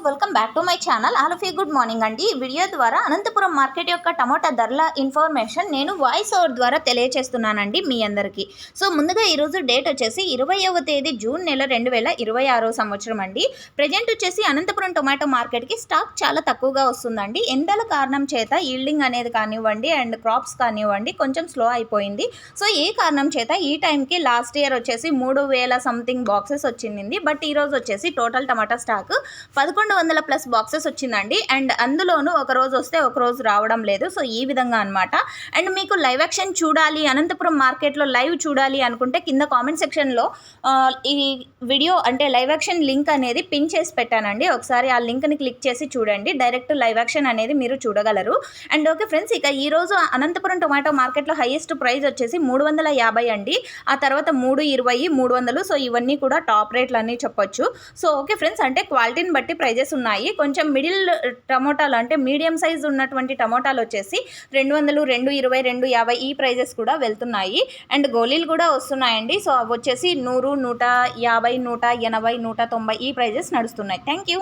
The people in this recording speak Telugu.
Welcome back to my channel. All of you good morning అండి. ఈ వీడియో ద్వారా అనంతపురం మార్కెట్ యొక్క టమోటా ధరల ఇన్ఫర్మేషన్ నేను వాయిస్ ఓవర్ ద్వారా తెలియజేస్తున్నానండి మీ అందరికీ. సో ముందుగా ఈరోజు డేట్ వచ్చేసి 20వ తేదీ జూన్ నెల 2026 సంవత్సరం అండి. ప్రజెంట్ వచ్చేసి అనంతపురం టొమాటో మార్కెట్కి స్టాక్ చాలా తక్కువగా వస్తుందండి. ఎండల కారణం చేత ఈల్డింగ్ అనేది కానివ్వండి అండ్ క్రాప్స్ కానివ్వండి కొంచెం స్లో అయిపోయింది. సో ఏ కారణం చేత ఈ టైంకి లాస్ట్ ఇయర్ వచ్చేసి 3000 సంథింగ్ బాక్సెస్ వచ్చింది. బట్ ఈరోజు వచ్చేసి టోటల్ టమాటా స్టాక్ 1100 ప్లస్ బాక్సెస్ వచ్చిందండి. అండ్ అందులోనూ ఒక రోజు వస్తే ఒక రోజు రావడం లేదు. సో ఈ విధంగా అనమాట. అండ్ మీకు లైవ్ యాక్షన్ చూడాలి, అనంతపురం మార్కెట్లో లైవ్ చూడాలి అనుకుంటే కింద కామెంట్ సెక్షన్లో ఈ వీడియో అంటే లైవ్ యాక్షన్ లింక్ అనేది పిన్ చేసి పెట్టానండి. ఒకసారి ఆ లింక్ని క్లిక్ చేసి చూడండి, డైరెక్ట్ లైవ్ యాక్షన్ అనేది మీరు చూడగలరు. అండ్ ఓకే ఫ్రెండ్స్, ఇక ఈరోజు అనంతపురం టొమాటో మార్కెట్లో హైయెస్ట్ ప్రైస్ వచ్చేసి 350 అండి. ఆ తర్వాత 320, 300. సో ఇవన్నీ కూడా టాప్ రేట్లు అని చెప్పొచ్చు. సో ఓకే ఫ్రెండ్స్, అంటే క్వాలిటీని బట్టి ప్రైజెస్ ఉన్నాయి. కొంచెం మిడిల్ టమోటాలు అంటే మీడియం సైజ్ ఉన్నటువంటి టమోటాలు వచ్చేసి 200, 220, 250 ఈ ప్రైజెస్ కూడా వెళ్తున్నాయి. అండ్ గోళీలు కూడా వస్తున్నాయండి. సో అవి వచ్చేసి 100, 150, 180, 190 ఈ ప్రైజెస్ నడుస్తున్నాయి. Thank you.